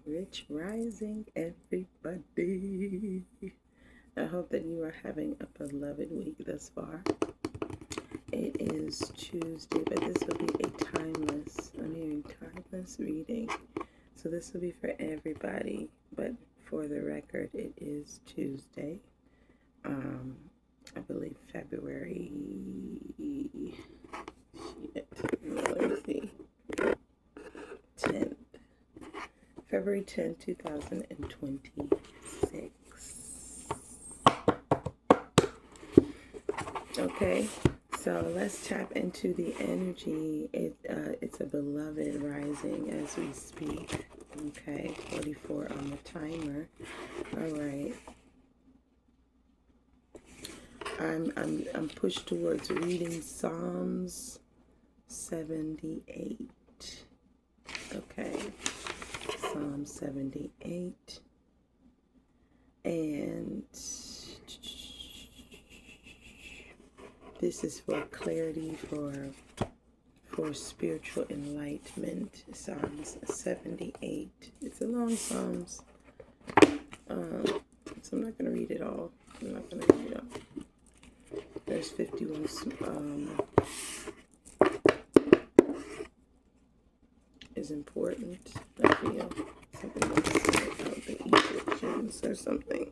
Rich Rising, everybody. I hope that you are having a beloved week thus far. It is Tuesday, but this will be a timeless, I'm hearing timeless reading. So this will be for everybody, but for the record, it is Tuesday. I believe February, let me see, 10th. February 10th, 2026. Okay, so let's tap into the energy. It's a beloved rising as we speak. Okay, 44 on the timer. All right. I'm pushed towards reading Psalms 78. Okay. Psalm 78, and this is for clarity, for spiritual enlightenment. Psalms 78. It's a long Psalms, so I'm not going to read it all. There's 51. Is important. I feel something about the Egyptians or something.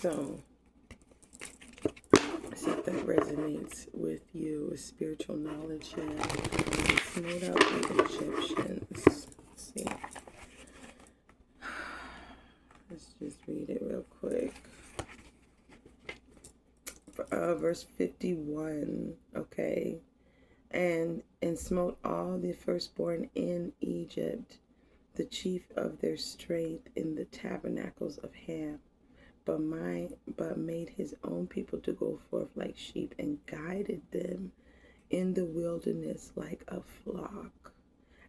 So, see if that resonates with you with spiritual knowledge here. Let's note out the Egyptians. Let's see. Let's just read it real quick. Verse 51. Okay. And smote all the firstborn in Egypt, the chief of their strength in the tabernacles of Ham, but made his own people to go forth like sheep, and guided them in the wilderness like a flock,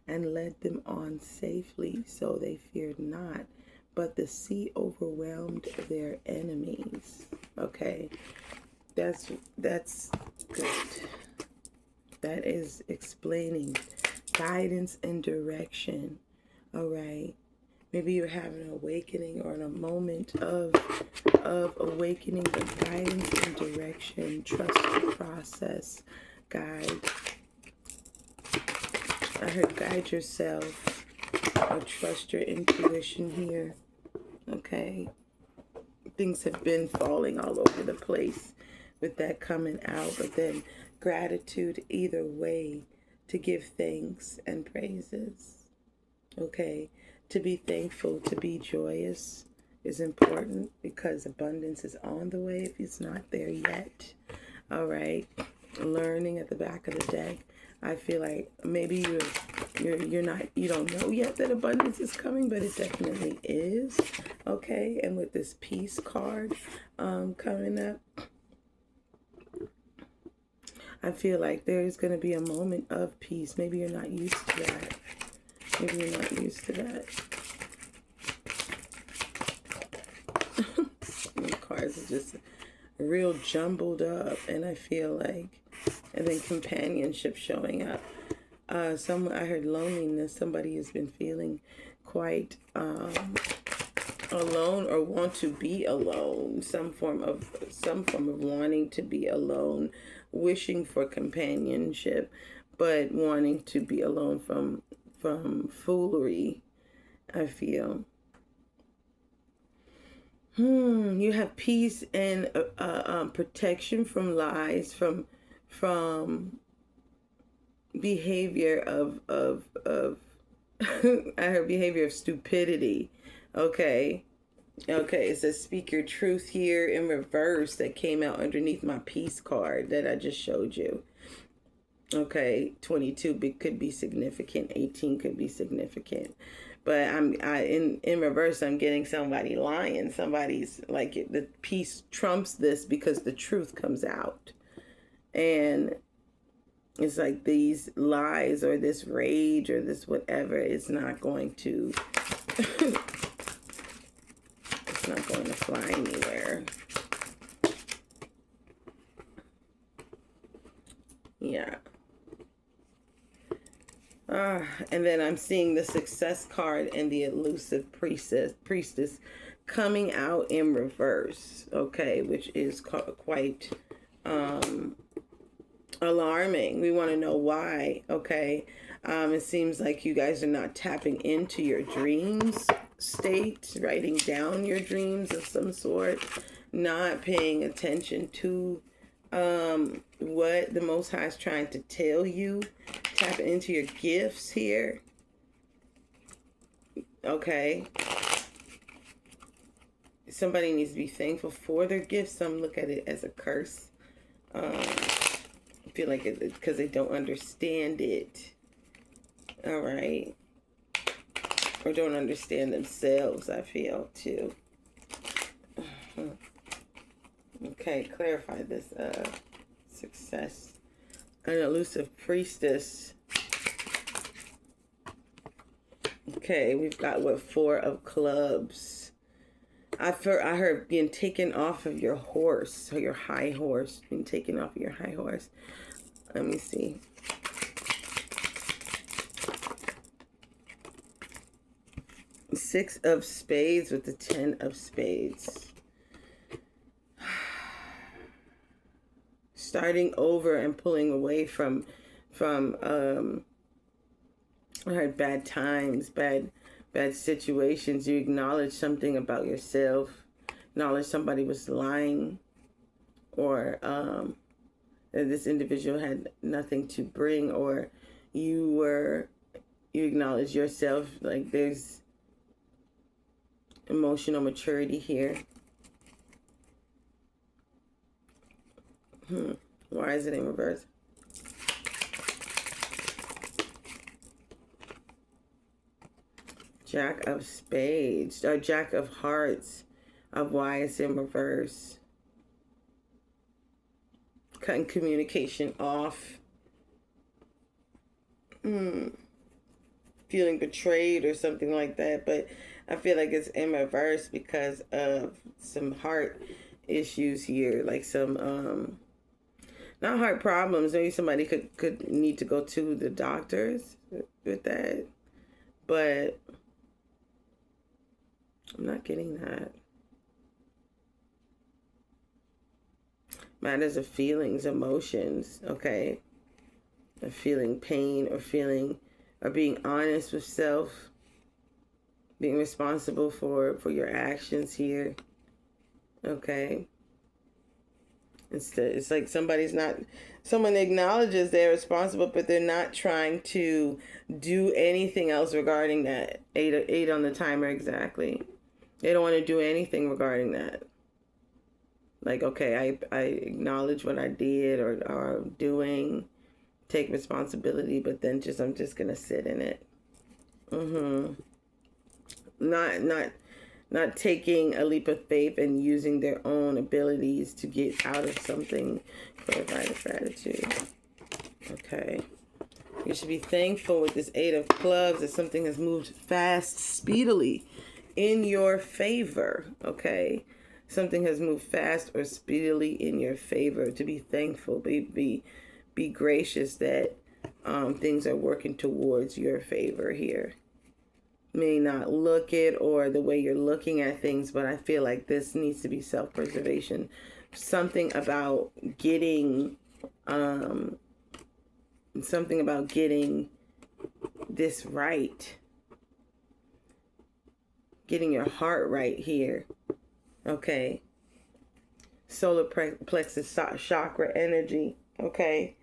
and led them on safely, so they feared not, but the sea overwhelmed their enemies. Okay, that's good. That is explaining guidance and direction. All right. Maybe you're having an awakening or in a moment of awakening, but guidance and direction. Trust the process. Guide. I heard guide yourself or trust your intuition here. Okay. Things have been falling all over the place with that coming out, but then gratitude either way, to give thanks and praises. Okay, to be thankful, to be joyous is important because abundance is on the way if it's not there yet. All right, learning at the back of the deck. I feel like maybe you don't know yet that abundance is coming, but it definitely is. Okay, and with this peace card coming up, I feel like there's going to be a moment of peace. Maybe you're not used to that. Maybe you're not used to that. The cards are just real jumbled up, and I feel like, and then companionship showing up. I heard loneliness. Somebody has been feeling quite alone or want to be alone. Some form of wanting to be alone. Wishing for companionship, but wanting to be alone from foolery, I feel. You have peace and protection from lies, from behavior of I heard behavior of stupidity. Okay, it says speak your truth here in reverse that came out underneath my peace card that I just showed you. Okay, 22 could be significant, 18 could be significant. But in reverse, I'm getting somebody lying. Somebody's like, the peace trumps this because the truth comes out. And it's like these lies or this rage or this whatever is not going to it's not going to fly anywhere. Yeah. And then I'm seeing the Success card and the Elusive Priestess coming out in reverse, okay, which is quite alarming. We want to know why, okay? It seems like you guys are not tapping into your dreams state, writing down your dreams of some sort, not paying attention to what the Most High is trying to tell you. Tapping into your gifts here. Okay. Somebody needs to be thankful for their gifts. Some look at it as a curse. I feel like it because they don't understand it. All right. Or don't understand themselves, I feel, too. Okay, clarify this. Success. An Elusive Priestess. Okay, we've got, what, 4 of Clubs. I heard being taken off of your horse, or your high horse. Being taken off of your high horse. Let me see. Six of Spades with the 10 of Spades. Starting over and pulling away from I heard bad times, bad situations. You acknowledge something about yourself, acknowledge somebody was lying, or that this individual had nothing to bring, or you acknowledge yourself. Like, there's emotional maturity here. Why is it in reverse? Jack of Spades, or Jack of Hearts, of why it's in reverse. Cutting communication off. Feeling betrayed or something like that, but I feel like it's in reverse because of some heart issues here, like some not heart problems. Maybe somebody could need to go to the doctors with that, but I'm not getting that. Matters of feelings, emotions, okay? Of feeling pain or being honest with self, being responsible for your actions here, okay? It's like someone acknowledges they're responsible, but they're not trying to do anything else regarding that. Eight on the timer, exactly. They don't want to do anything regarding that. Like, okay, I acknowledge what I did or are doing, take responsibility, but then I'm just gonna sit in it. Not taking a leap of faith and using their own abilities to get out of something. Clarify the gratitude. Okay. You should be thankful with this 8 of Clubs that something has moved fast, speedily in your favor. Okay. Something has moved fast or speedily in your favor. To be thankful. Be gracious that things are working towards your favor here. May not look it or the way you're looking at things, but I feel like this needs to be self-preservation. Something about getting this right. Getting your heart right here. Okay. Solar plexus chakra energy. Okay.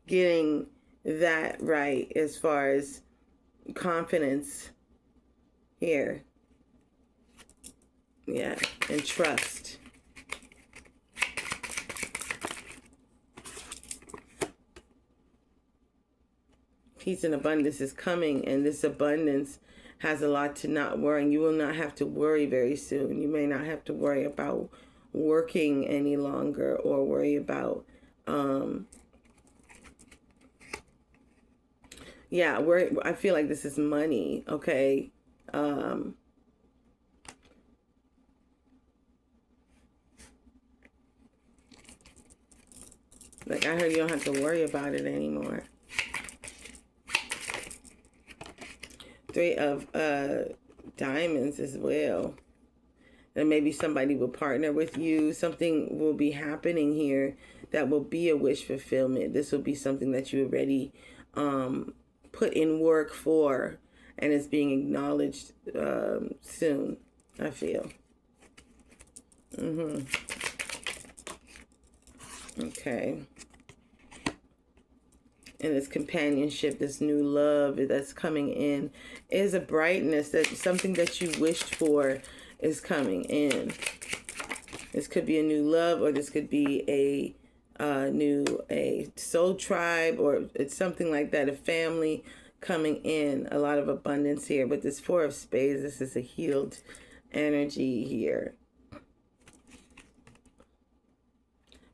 Getting that right as far as confidence here. Yeah. And trust. Peace and abundance is coming, and this abundance has a lot to not worry. You will not have to worry very soon. You may not have to worry about working any longer, or worry about I feel like this is money, okay? Like, I heard you don't have to worry about it anymore. Three of diamonds as well. And maybe somebody will partner with you. Something will be happening here that will be a wish fulfillment. This will be something that you already put in work for, and it's being acknowledged soon, I feel. Okay. And this companionship, this new love that's coming in is a brightness, that something that you wished for is coming in. This could be a new love, or this could be a soul tribe, or it's something like that, a family coming in. A lot of abundance here. But this Four of Spades, this is a healed energy here.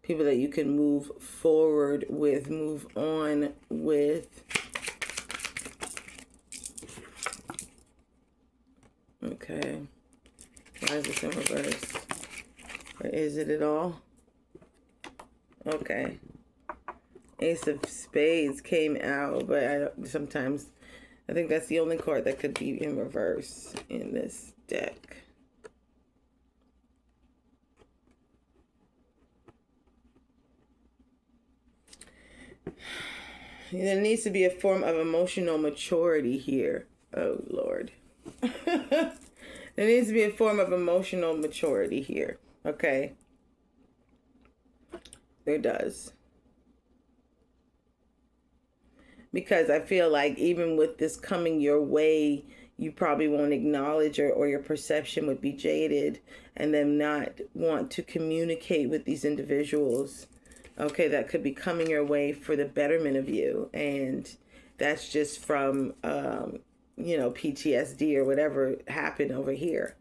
People that you can move forward with, move on with. Okay. Why is this in reverse? Or is it at all? Okay. Ace of Spades came out, but I think that's the only card that could be in reverse in this deck. There needs to be a form of emotional maturity here. Oh, Lord. There needs to be a form of emotional maturity here. Okay? There does. Because I feel like even with this coming your way, you probably won't acknowledge, or your perception would be jaded, and then not want to communicate with these individuals. Okay, that could be coming your way for the betterment of you. And that's just from, PTSD or whatever happened over here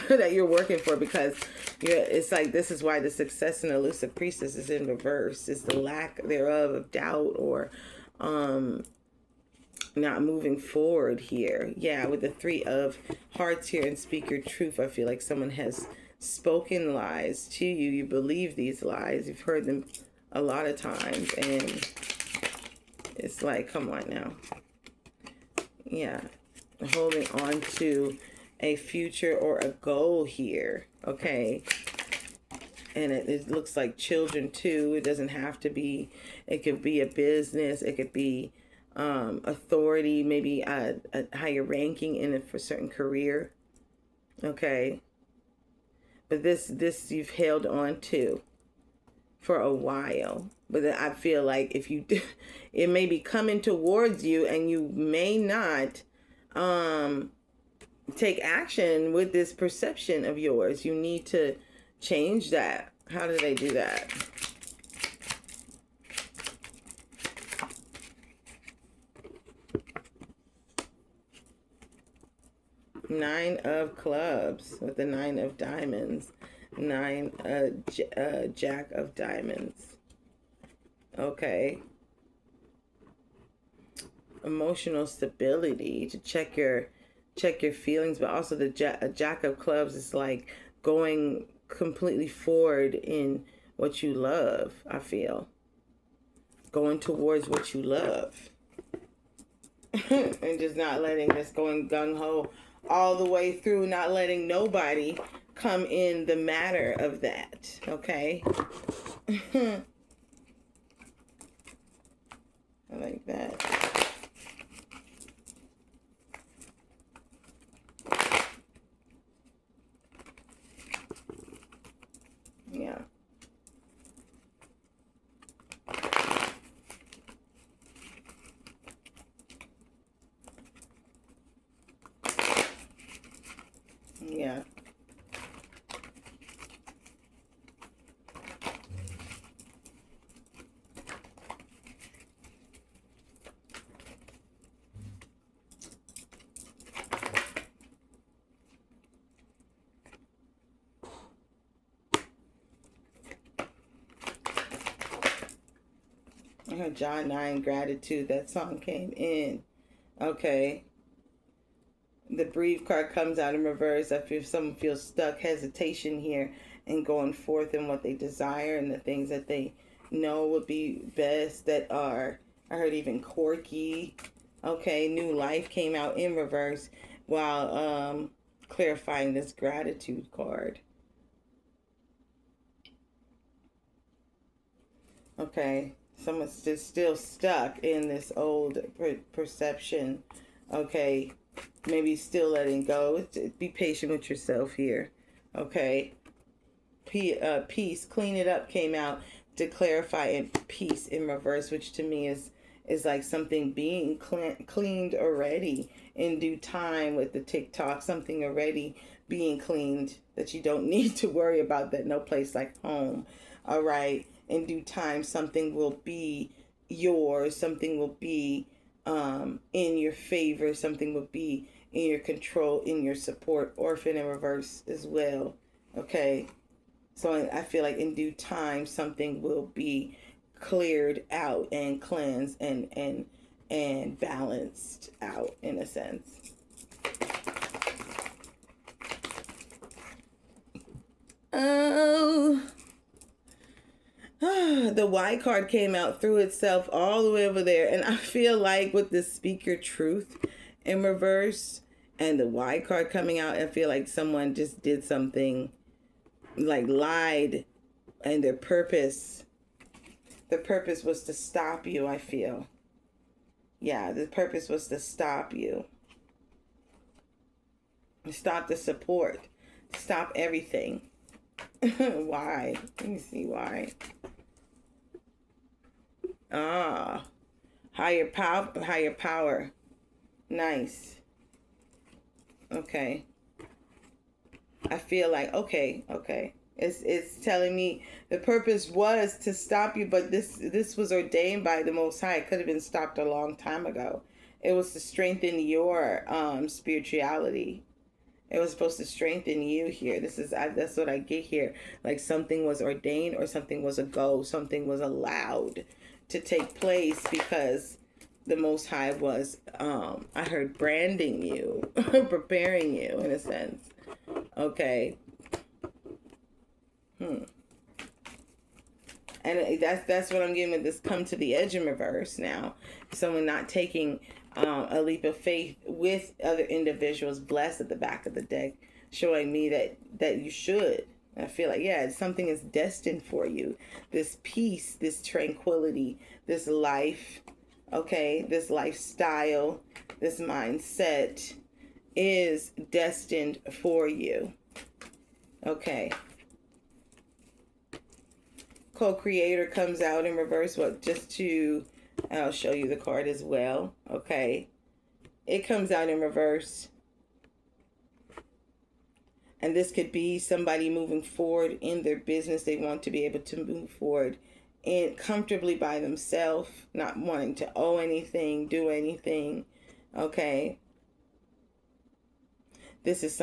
that you're working for. Because it's like, this is why the Success and Elusive Priestess is in reverse. It's the lack thereof of doubt, or not moving forward here. Yeah, with the Three of Hearts here and Speak Your Truth, I feel like someone has spoken lies to you. You believe these lies. You've heard them a lot of times, and it's like, come on now. Yeah, holding on to a future or a goal here. Okay. And it looks like children too. It doesn't have to be. It could be a business. It could be authority, maybe a higher ranking in a certain career. Okay. But this you've held on to for a while. But I feel like if you do, it may be coming towards you, and you may not take action with this perception of yours. You need to change that. How do they do that? Nine of Clubs with the Nine of Diamonds. Jack of Diamonds. Okay. Emotional stability, to check your feelings, but also the Jack of Clubs is like going completely forward in what you love. I feel going towards what you love. And just not letting this, going gung-ho all the way through, not letting nobody come in the matter of that. Okay. I like that. Yeah. Yeah. I heard John 9, Gratitude. That song came in. Okay. The Breathe card comes out in reverse. I feel someone feels stuck, hesitation here, and going forth in what they desire and the things that they know would be best, that are, I heard even quirky, Okay, new life came out in reverse while clarifying this gratitude card. Okay, someone's just still stuck in this old perception. Okay, maybe still letting go. Be patient with yourself here. Okay, peace, clean it up came out to clarify, and peace in reverse, which to me is like something being cleaned already in due time with the TikTok, something already being cleaned that you don't need to worry about, that no place like home. All right, in due time, something will be yours, something will be in your favor, something will be in your control, in your support. Orphan in reverse as well. Okay, so I feel like in due time, something will be cleared out and cleansed and balanced out in a sense. Oh, the Y card came out through itself all the way over there, and I feel like with the speaker truth in reverse and the Y card coming out, I feel like someone just did something, like lied, and the purpose was to stop you. I feel, yeah, the purpose was to stop you, stop the support, stop everything. Why? Let me see why. Higher power. Nice. Okay. I feel like okay. It's telling me the purpose was to stop you, but this was ordained by the Most High. It could have been stopped a long time ago. It was to strengthen your spirituality. It was supposed to strengthen you here. That's what I get here. Like something was ordained, or something was something was allowed to take place because the Most High was, I heard, branding you, preparing you in a sense. Okay. And that's what I'm getting with this come to the edge in reverse now. Someone not taking a leap of faith with other individuals blessed at the back of the deck, showing me that you should. I feel like, yeah, something is destined for you. This peace, this tranquility, this life, okay, this lifestyle, this mindset is destined for you. Okay. Co-creator comes out in reverse. I'll show you the card as well. Okay. It comes out in reverse. And this could be somebody moving forward in their business. They want to be able to move forward and comfortably by themselves, not wanting to owe anything, do anything. Okay. This is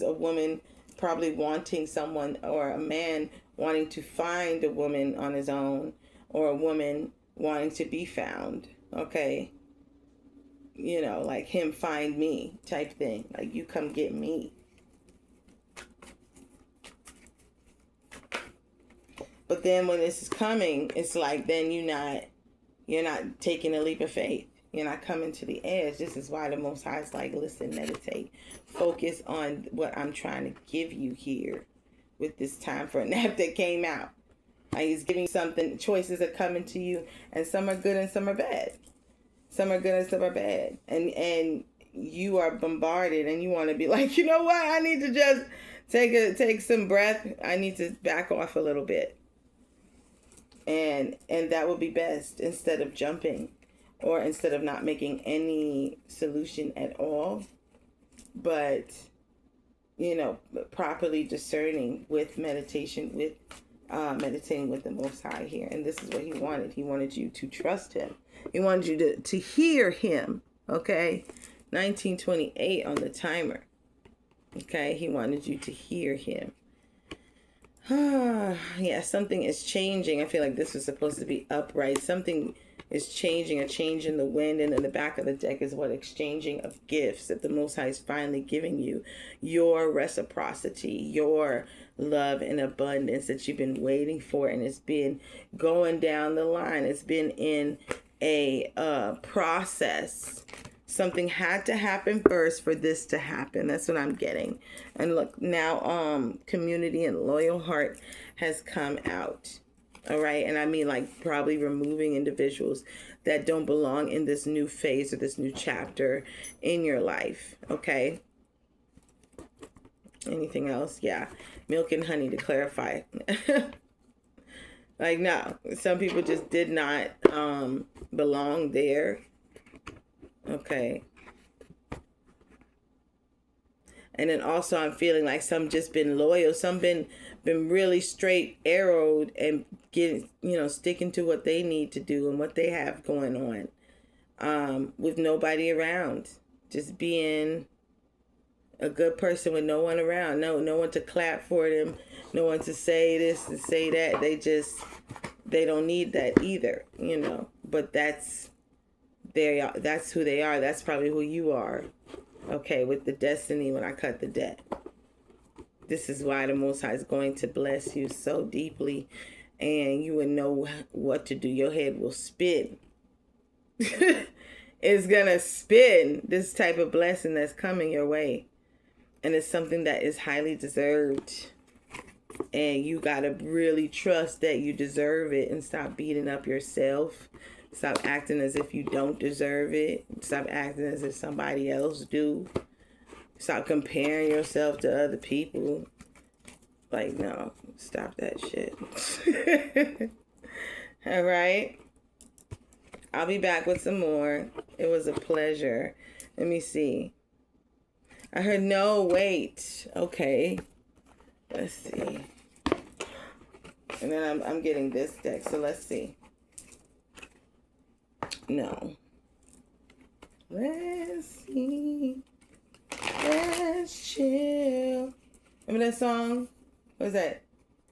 a woman probably wanting someone, or a man wanting to find a woman on his own, or a woman wanting to be found. Okay. Like him find me type thing. Like you come get me. But then when this is coming, it's like then you're not taking a leap of faith. You're not coming to the edge. This is why the Most High is like, listen, meditate. Focus on what I'm trying to give you here with this time for a nap that came out. Like he's giving something, choices are coming to you, and some are good and some are bad. Some are good and some are bad. And you are bombarded and you want to be like, you know what? I need to just take some breath. I need to back off a little bit. And that will be best, instead of jumping, or instead of not making any solution at all, but properly discerning with meditation, with meditating with the Most High here. And this is what he wanted. He wanted you to trust him. He wanted you to hear him. Okay. 1928 on the timer. Okay. He wanted you to hear him. Yeah, something is changing. I feel like this was supposed to be upright. Something is changing, a change in the wind. And in the back of the deck is what? Exchanging of gifts, that the Most High is finally giving you your reciprocity, your love and abundance that you've been waiting for. And it's been going down the line. It's been in a process. Something had to happen first for this to happen. That's what I'm getting. And look, now community and loyal heart has come out. All right. And I mean, like, probably removing individuals that don't belong in this new phase or this new chapter in your life. Okay. Anything else? Yeah. Milk and honey to clarify. Like, no. Some people just did not belong there. Okay. And then also I'm feeling like some just been loyal. Some been really straight arrowed and getting, sticking to what they need to do and what they have going on, with nobody around. Just being a good person with no one around. No one to clap for them. No one to say this and say that. They don't need that either, But that's who they are. That's probably who you are. Okay, with the destiny when I cut the debt. This is why the Most High is going to bless you so deeply, and you will know what to do. Your head will spin. It's going to spin, this type of blessing that's coming your way. And it's something that is highly deserved. And you got to really trust that you deserve it and stop beating up yourself. Stop acting as if you don't deserve it. Stop acting as if somebody else do. Stop comparing yourself to other people. Like, no, stop that shit. All right. I'll be back with some more. It was a pleasure. Let me see. I heard no, wait. Okay. Let's see. And then I'm getting this deck, so let's see. No. Let's see. Let's chill. Remember that song? What was that?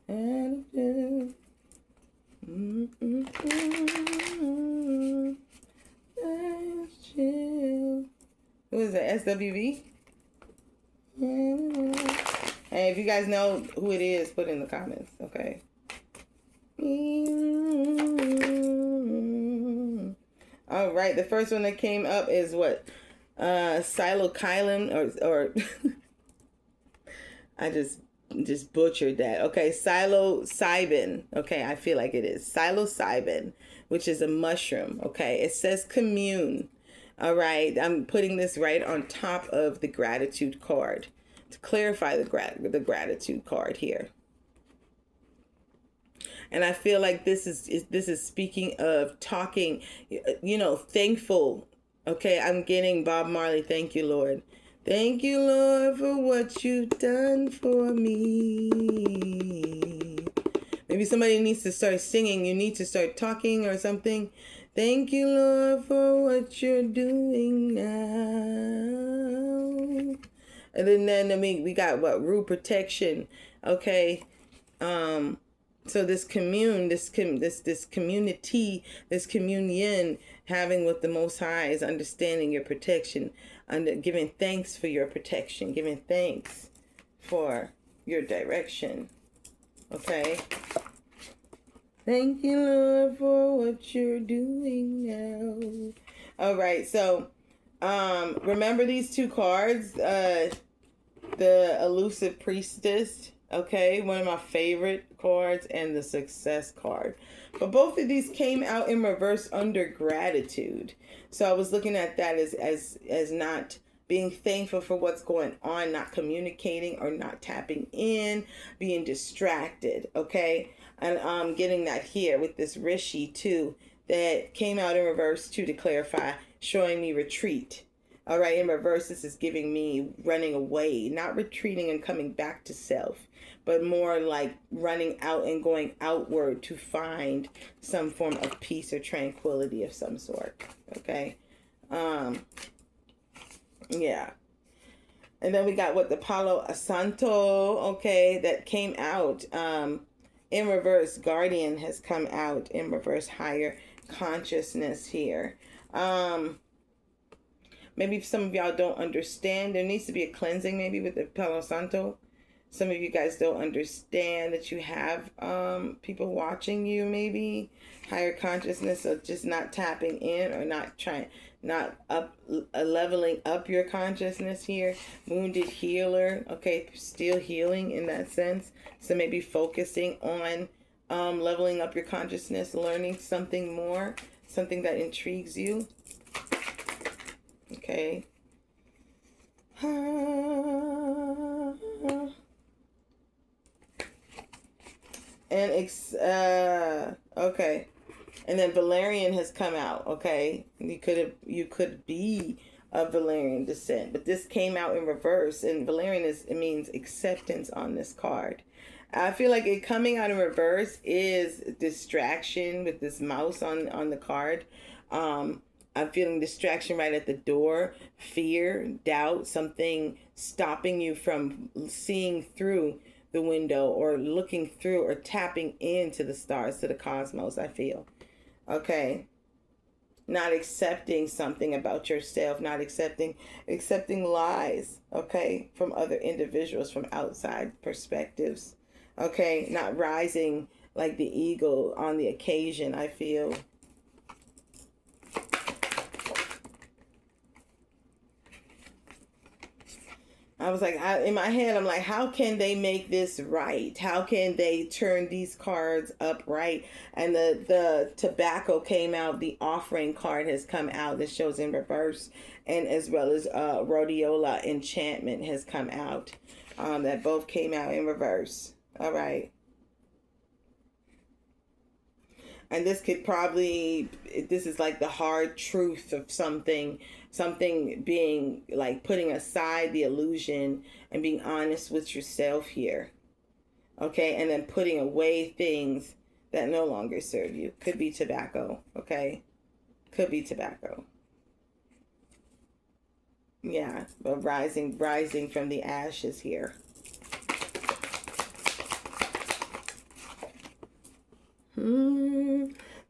Let's chill. What was that? SWV? Hey, if you guys know who it is, put it in the comments, okay? All right, the first one that came up is what? Psilocybin or I just butchered that. Okay, psilocybin. Okay, I feel like it is. Psilocybin, which is a mushroom. Okay, it says commune. All right, I'm putting this right on top of the gratitude card to clarify the gratitude card here. And I feel like this is speaking of talking, thankful. Okay, I'm getting Bob Marley. Thank you, Lord. Thank you, Lord, for what you've done for me. Maybe somebody needs to start singing. You need to start talking or something. Thank you, Lord, for what you're doing now. And then we got what? Root protection. Okay. So this community, this communion having with the Most High is understanding your protection, giving thanks for your protection, giving thanks for your direction. Okay. Thank you, Lord, for what you're doing now. All right. So, remember these two cards, the elusive priestess. Okay, one of my favorite cards, and the success card. But both of these came out in reverse under gratitude. So I was looking at that as not being thankful for what's going on, not communicating or not tapping in, being distracted. Okay, and I'm getting that here with this Rishi too, that came out in reverse too, to clarify, showing me retreat. All right, in reverse, this is giving me running away, not retreating and coming back to self, but more like running out and going outward to find some form of peace or tranquility of some sort. Okay. Yeah. And then we got what? The Palo Santo. Okay. That came out in reverse. Guardian has come out in reverse. Higher consciousness here. Maybe some of y'all don't understand. There needs to be a cleansing maybe with the Palo Santo. Some of you guys don't understand that you have people watching you, maybe higher consciousness, of just not tapping in or not up leveling up your consciousness here. Wounded healer, okay, still healing in that sense. So maybe focusing on leveling up your consciousness, learning something more, something that intrigues you. Okay. And okay. And then Valerian has come out, okay? You could be of Valerian descent, but this came out in reverse, and Valerian it means acceptance on this card. I feel like it coming out in reverse is distraction with this mouse on the card. I'm feeling distraction right at the door, fear, doubt, something stopping you from seeing through the window or looking through or tapping into the stars, to the cosmos, I feel. Okay. Not accepting something about yourself, not accepting lies, okay, from other individuals, from outside perspectives. Okay, not rising like the eagle on the occasion, I feel. I was like, in my head, I'm like, how can they make this right? How can they turn these cards upright? And the tobacco came out. The offering card has come out. This shows in reverse. And as well as rhodiola enchantment has come out. That both came out in reverse. All right. And this is like the hard truth of something being like putting aside the illusion and being honest with yourself here. Okay, and then putting away things that no longer serve you. Could be tobacco, okay? Could be tobacco. Yeah, but rising from the ashes here.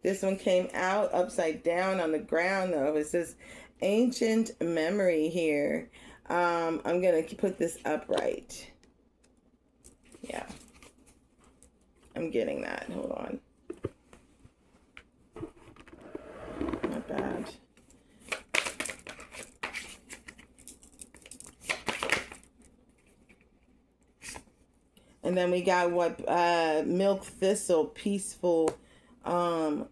This one came out upside down on the ground, though. It says ancient memory here. I'm going to put this upright. Yeah. I'm getting that. Hold on. Not bad. And then we got milk thistle, peaceful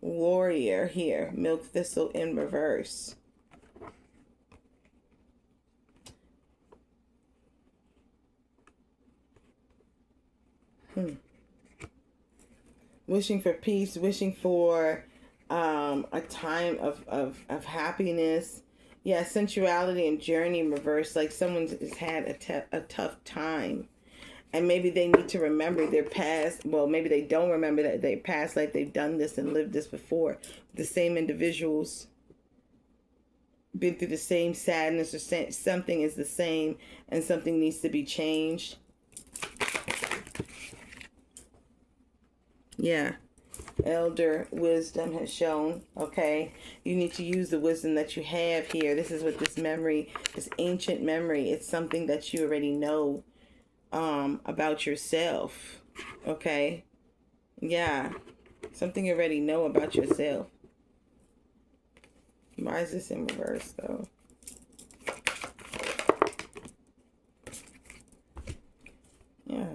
warrior here. Milk thistle in reverse. Wishing for peace, wishing for a time of happiness. Yeah, sensuality and journey in reverse. Like someone has had a tough time. And maybe they need to remember their past. Well, maybe they don't remember that their past life. They've done this and lived this before. The same individuals been through the same sadness, or something is the same and something needs to be changed. Yeah. Elder wisdom has shown, okay? You need to use the wisdom that you have here. This is what this memory, this ancient memory, it's something that you already know about yourself, okay? Yeah, something you already know about yourself. Why is this in reverse, though? Yeah.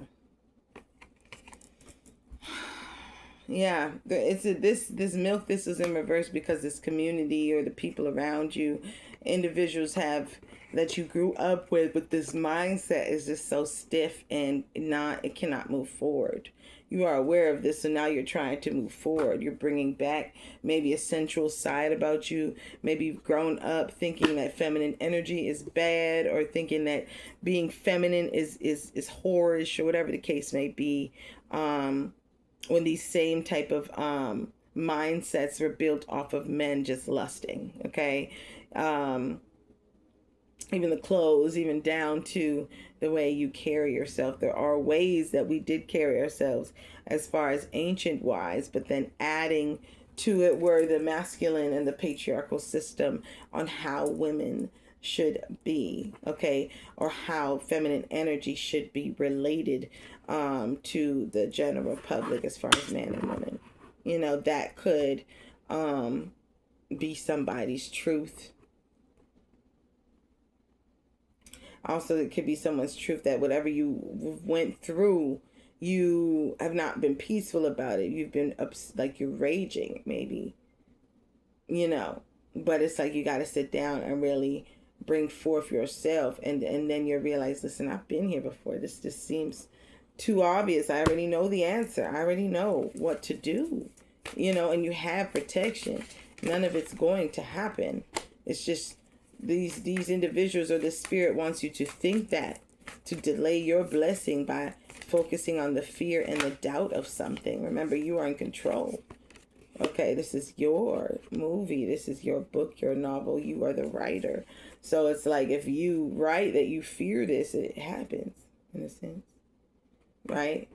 Yeah, this milk, this is in reverse because this community or the people around you, individuals have that you grew up with, but this mindset is just so stiff and it cannot move forward. You are aware of this, so now you're trying to move forward. You're bringing back maybe a sensual side about you. Maybe you've grown up thinking that feminine energy is bad, or thinking that being feminine is whorish, or whatever the case may be. When these same type of mindsets were built off of men just lusting, okay? Even the clothes, even down to the way you carry yourself. There are ways that we did carry ourselves as far as ancient wise, but then adding to it were the masculine and the patriarchal system on how women should be, okay, or how feminine energy should be related to the general public as far as man and woman. You know, that could be somebody's truth. Also, it could be someone's truth that whatever you went through, you have not been peaceful about it. You've been like you're raging, maybe, you know. But it's like you got to sit down and really bring forth yourself, and then you realize, listen, I've been here before. This just seems too obvious. I already know the answer. I already know what to do, you know. And you have protection. None of it's going to happen. It's just these individuals, or the spirit wants you to think that, to delay your blessing by focusing on the fear and the doubt of something. Remember, you are in control. Okay, this is your movie. This is your book, your novel. You are the writer. So it's like, if you write that you fear this, it happens, in a sense. Right?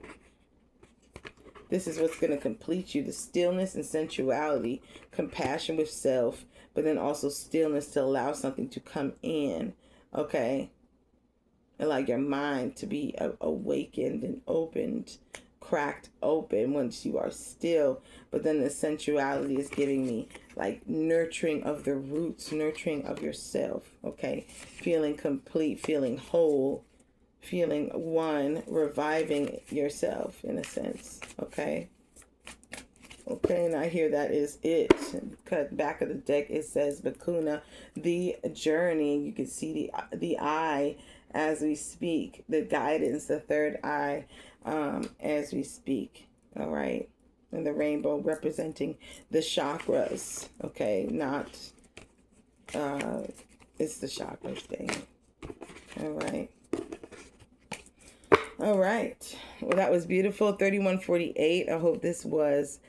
This is what's going to complete you. The stillness and sensuality, compassion with self, but then also stillness to allow something to come in. Okay? And like your mind to be awakened and opened, cracked open once you are still. But then the sensuality is giving me like nurturing of the roots, nurturing of yourself. Okay? Feeling complete, feeling whole, feeling one, reviving yourself in a sense. Okay? Okay, and I hear that is it. Cut back of the deck, it says Bakuna, the journey. You can see the eye as we speak, the guidance, the third eye as we speak. All right, and the rainbow representing the chakras. Okay, not it's the chakras thing. All right. All right. Well, that was beautiful. 3148. I hope this was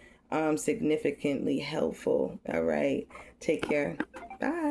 significantly helpful. All right. Take care. Bye.